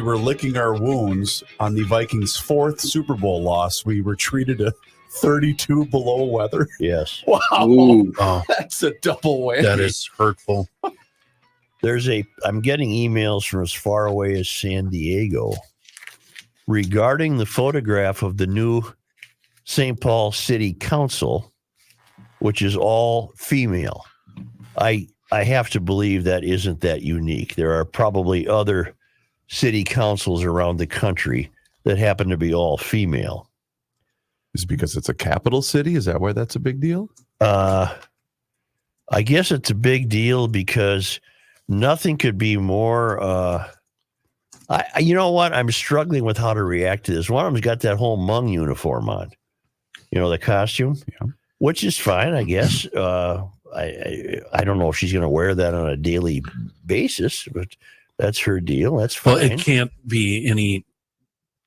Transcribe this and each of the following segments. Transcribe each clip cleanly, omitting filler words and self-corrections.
we were licking our wounds on the Vikings' fourth Super Bowl loss. We were treated to 32 below weather. Yes. Wow. Oh, That's a double whammy. that is hurtful. I'm getting emails from as far away as San Diego regarding the photograph of the new St. Paul City Council, which is all female. I have to believe that isn't that unique. There are probably other city councils around the country that happen to be all female. Is it because it's a capital city? Is that why that's a big deal? I guess it's a big deal because nothing could be more. You know what? I'm struggling with how to react to this. One of them's got that whole Hmong uniform on, the costume, which is fine, I guess. I don't know if she's going to wear that on a daily basis, but that's her deal. That's fine. Well, it can't be any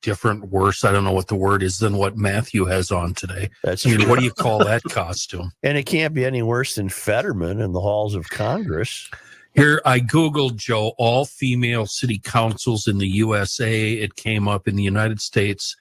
different, worse. I don't know what the word is than what Matthew has on today. That's true. What do you call that costume? And it can't be any worse than Fetterman in the halls of Congress. Here, I Googled, Joe, all female city councils in the USA. It came up in the United States.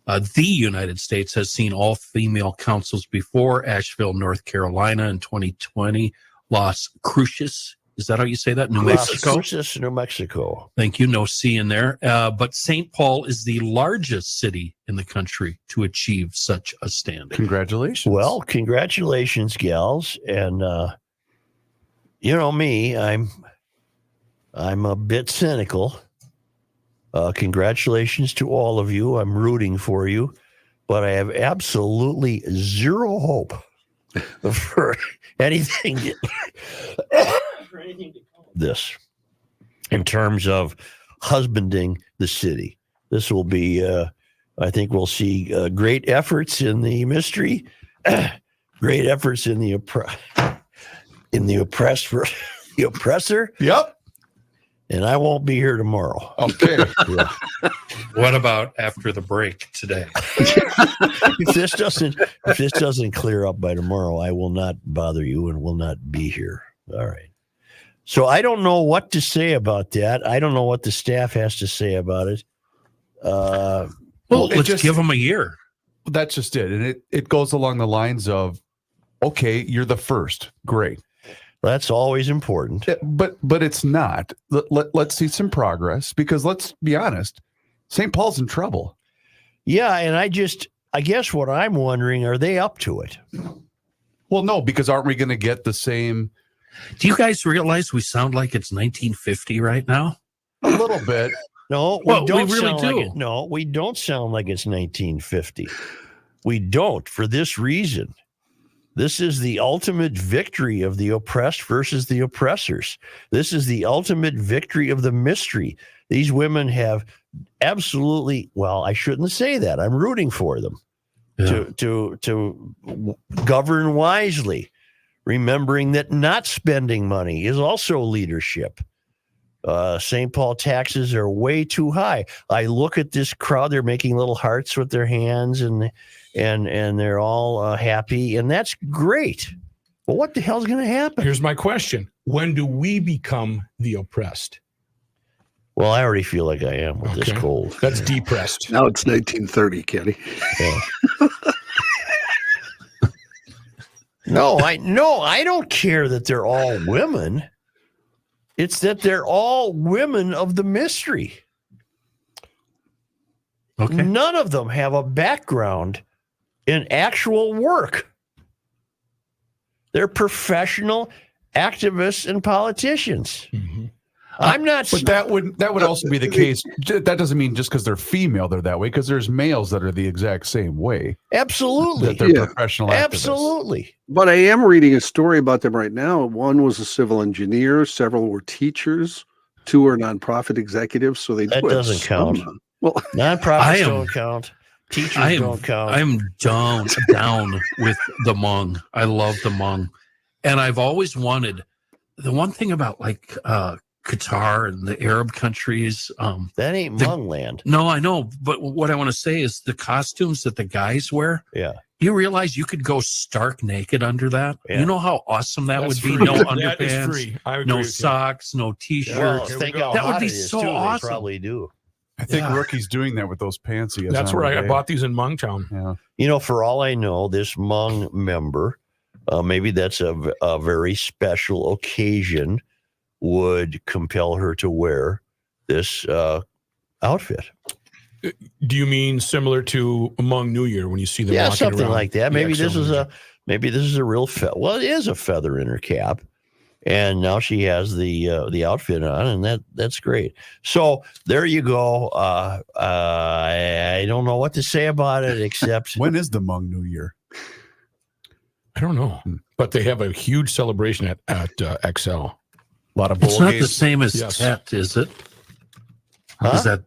The United States has seen all female councils before. Asheville, North Carolina in 2020. Las Cruces. Is that how you say that? New Mexico? Las Cruces, New Mexico. Thank you. No C in there. But St. Paul is the largest city in the country to achieve such a standing. Congratulations. Well, congratulations, gals. And, you know me, I'm a bit cynical. Congratulations to all of you. I'm rooting for you. But I have absolutely zero hope for anything to this in terms of husbanding the city. This will be, I think we'll see great efforts in the mystery, great efforts in the oppressed for the oppressor. Yep. And I won't be here tomorrow. Okay. Yeah. What about after the break today? If this doesn't clear up by tomorrow, I will not bother you and will not be here. All right. So I don't know what to say about that. I don't know what the staff has to say about it. Well, let's give them a year. That's just it. And it goes along the lines of, okay, you're the first. Great. That's always important. But it's not. Let's see some progress, because let's be honest, St. Paul's in trouble. Yeah, and I guess what I'm wondering, are they up to it? Well, no, because aren't we going to get the same? Do you guys realize we sound like it's 1950 right now? A little bit. No, we really do. No, we don't sound like it's 1950. We don't, for this reason. This is the ultimate victory of the oppressed versus the oppressors. This is the ultimate victory of the mystery. These women have absolutely, well, I shouldn't say that. I'm rooting for them to govern wisely, remembering that not spending money is also leadership. St. Paul taxes are way too high. I look at this crowd; they're making little hearts with their hands, and they're all happy, and that's great. But what the hell's going to happen? Here's my question: when do we become the oppressed? Well, I already feel like I am with this cold. That's depressed. Now it's 1930, Kenny. Yeah. No, I don't care that they're all women. It's that they're all women of the mystery. Okay. None of them have a background in actual work. They're professional activists and politicians. Mm-hmm. I'm not. But that would also be the case. That doesn't mean just because they're female they're that way, because there's males that are the exact same way. Absolutely. That they're professional activists. Absolutely. But I am reading a story about them right now. One was a civil engineer. Several were teachers. 2 are nonprofit executives. So they That do have doesn't count. some, well, Nonprofits don't count. Teachers don't count. I'm down with the Hmong. I love the Hmong. And I've always wanted, the one thing about like Qatar and the Arab countries. That ain't Hmong land. No, I know. But what I want to say is the costumes that the guys wear. Yeah. You realize you could go stark naked under that? Yeah. You know how awesome that That's would be? free. No That underpants, is free. I agree no with you. socks, no Well, t-shirts. think go. how That would hot be it is, so too. awesome. They probably do. I think Yeah. Rookie's doing that with those pants he has That's on where I today. bought these in Mongtown. Yeah. You know, for all I know, this Hmong member, maybe that's a very special occasion, would compel her to wear this outfit. Do you mean similar to Hmong New Year when you see them Yeah, walking something around like that. the Maybe XL this is region? maybe this is a real well, it is a feather in her cap, and now she has the outfit on, and that's great. So there you go. I don't know what to say about it except When is the Hmong New Year? I don't know, but they have a huge celebration at XL. A lot of It's bowl not games. the same as Yes. Tet, is it? Huh? Is that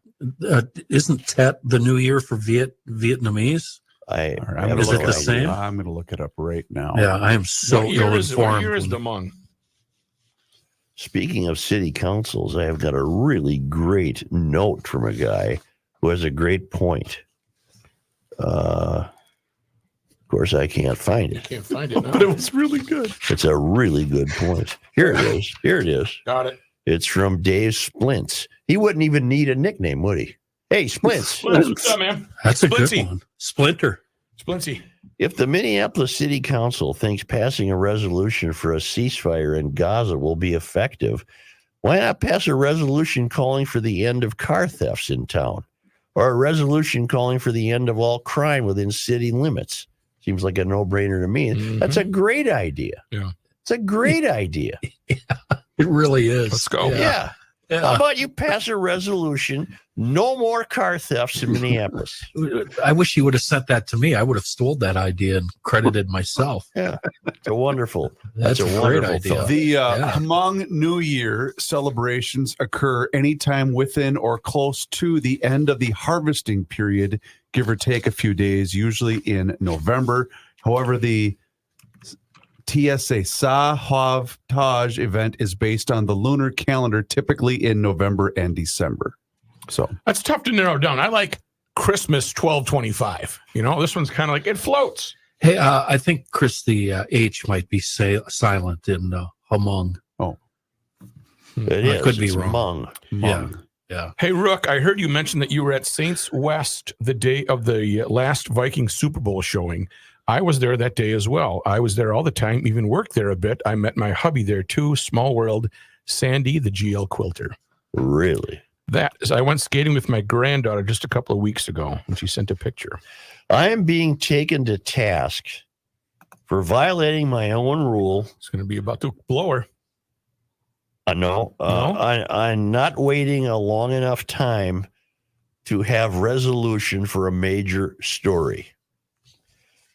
isn't Tet the New Year for Vietnamese? I All right, have I'm Is gonna it look the up- same? I'm going to look it up right now. Yeah, I am so What year is ill-informed. the Hmong? Speaking of city councils, I have got a really great note from a guy who has a great point. Of course, I can't find it. Can't find it now. But it was really good. It's a really good point. Here it is. Here it is. Got it. It's from Dave Splints. He wouldn't even need a nickname, would he? Hey, Splints. What's up, man? That's a Splinty. good one. Splinter. Splinty. If the Minneapolis City Council thinks passing a resolution for a ceasefire in Gaza will be effective, why not pass a resolution calling for the end of car thefts in town? Or a resolution calling for the end of all crime within city limits? Seems like a no-brainer to me. Mhm. That's a great idea. Yeah. It's a great idea. It really is. Let's go. Yeah. Yeah. How about you pass a resolution, no more car thefts in Minneapolis? I wish you would have sent that to me. I would have stole that idea and credited myself. Yeah. It's a wonderful. That's a a great wonderful idea. thought. The Yeah. Hmong New Year celebrations occur anytime within or close to the end of the harvesting period, give or take a few days, usually in November. However, the TSA Sahav Taj event is based on the lunar calendar, typically in November and December. So That's tough to narrow down. I like Christmas 12/25. You know, this one's kind of like it floats. Hey, I think Chris, the H might be silent in Hmong. It I is. could be It's wrong. Hmong. Hmong. Yeah. Hey, Rook, I heard you mention that you were at Saints West the day of the last Viking Super Bowl showing. I was there that day as well. I was there all the time, even worked there a bit. I met my hubby there too, small world, Sandy, the GL quilter. Really? I went skating with my granddaughter just a couple of weeks ago, and she sent a picture. I am being taken to task for violating my own rule. It's going to be about to blow her. No, No? I'm not waiting a long enough time to have resolution for a major story.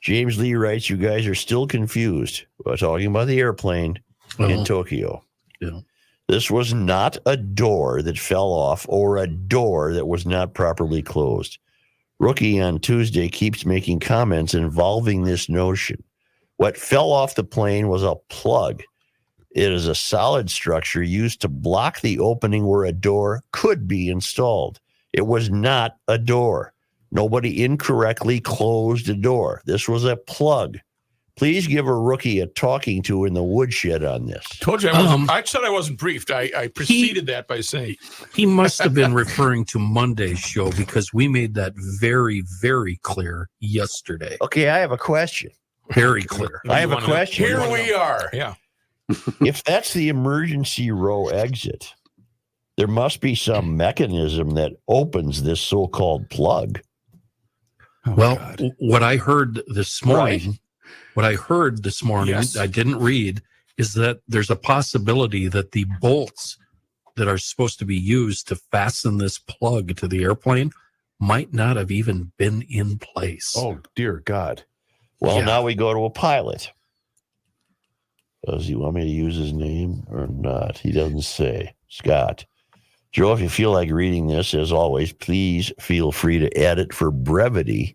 James Lee writes, you guys are still confused. We're talking about the airplane in Well, Tokyo. yeah. This was not a door that fell off or a door that was not properly closed. Rookie on Tuesday keeps making comments involving this notion. What fell off the plane was a plug. It is a solid structure used to block the opening where a door could be installed. It was not a door. Nobody incorrectly closed a door. This was a plug. Please give a rookie a talking to in the woodshed on this. Told you I said I wasn't briefed. I preceded that by saying He must have been referring to Monday's show because we made that very, very clear yesterday. Okay, I have a question. Very clear. I have a question. Here we are. Yeah. If that's the emergency row exit, there must be some mechanism that opens this so-called plug. Oh, Well, God. what I heard this morning, Yes. I didn't read, is that there's a possibility that the bolts that are supposed to be used to fasten this plug to the airplane might not have even been in place. Oh, dear God. Well, Yeah. now we go to a pilot. Does he want me to use his name or not? He doesn't say. Scott. Joe, if you feel like reading this, as always, please feel free to add it for brevity,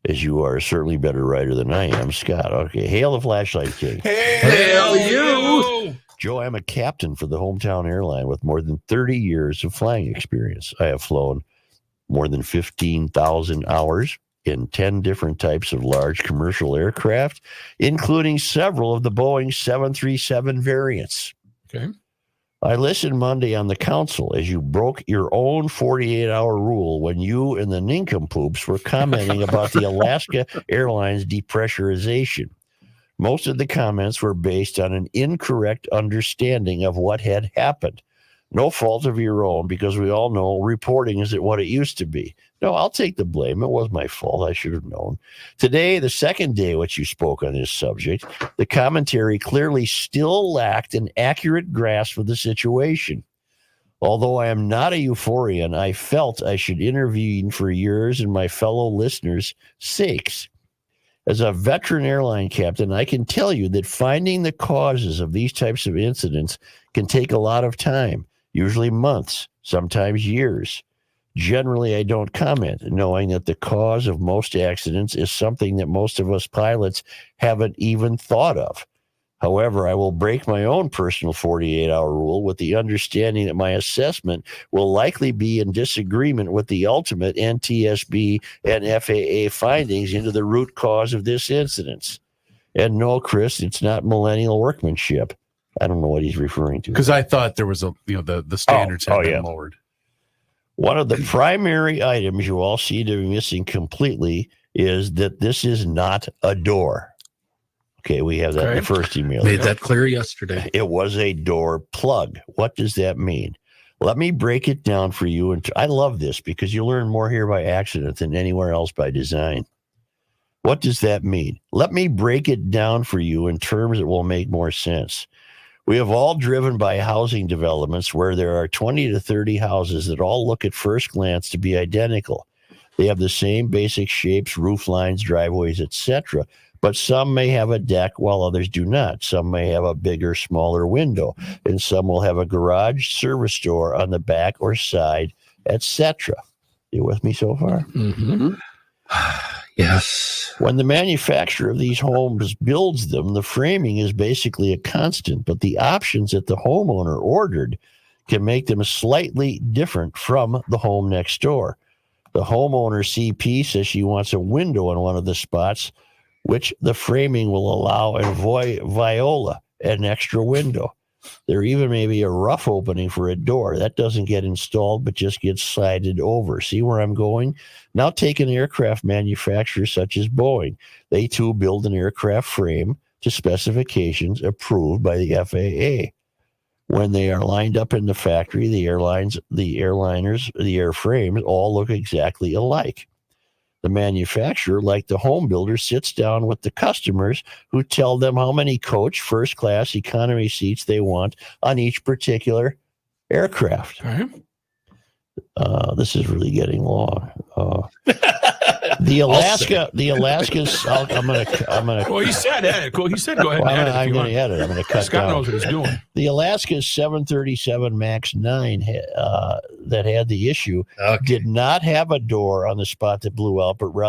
as you are certainly a better writer than I am. Scott, okay. Hail the Flashlight King. Hail you! Joe, I'm a captain for the hometown airline with more than 30 years of flying experience. I have flown more than 15,000 hours in 10 different types of large commercial aircraft, including several of the Boeing 737 variants. Okay. I listened Monday on the council as you broke your own 48-hour rule when you and the nincompoops were commenting about the Alaska Airlines depressurization. Most of the comments were based on an incorrect understanding of what had happened. No fault of your own, because we all know reporting isn't what it used to be. No, I'll take the blame. It was my fault. I should have known. Today, the second day which you spoke on this subject, the commentary clearly still lacked an accurate grasp of the situation. Although I am not a euphorian, I felt I should intervene for yours and my fellow listeners' sakes. As a veteran airline captain, I can tell you that finding the causes of these types of incidents can take a lot of time, usually months, sometimes years. Generally, I don't comment, knowing that the cause of most accidents is something that most of us pilots haven't even thought of. However, I will break my own personal 48-hour rule with the understanding that my assessment will likely be in disagreement with the ultimate NTSB and FAA findings into the root cause of this incident. And no, Chris, it's not millennial workmanship. I don't know what he's referring to. Because I thought there was the standards had been lowered. One of the primary items you all seem to be missing completely is that this is not a door. Okay, we have that in the first email. Made that clear yesterday. It was a door plug. What does that mean? Let me break it down for you. And I love this because you learn more here by accident than anywhere else by design. What does that mean? Let me break it down for you in terms that will make more sense. We have all driven by housing developments where there are 20 to 30 houses that all look at first glance to be identical. They have the same basic shapes, roof lines, driveways, etc., but some may have a deck while others do not. Some may have a bigger, smaller window, and some will have a garage service door on the back or side, etc. You with me so far? Mm-hmm. Yes. When the manufacturer of these homes builds them, the framing is basically a constant, but the options that the homeowner ordered can make them slightly different from the home next door. The homeowner CP says she wants a window in one of the spots, which the framing will allow a viola, an extra window. There even may be a rough opening for a door. That doesn't get installed, but just gets slided over. See where I'm going? Now take an aircraft manufacturer such as Boeing. They too build an aircraft frame to specifications approved by the FAA. When they are lined up in the factory, the airliners, the airframes all look exactly alike. The manufacturer, like the home builder, sits down with the customers who tell them how many coach, first class, economy seats they want on each particular aircraft. Okay. This is really getting long. The Alaska's. I'm gonna. Well, he said edit. He said go ahead. Well, and edit I'm going to edit. I'm going to cut Scott down. knows what he's doing. The Alaska's 737 MAX 9 that had the issue did not have a door on the spot that blew out, but rather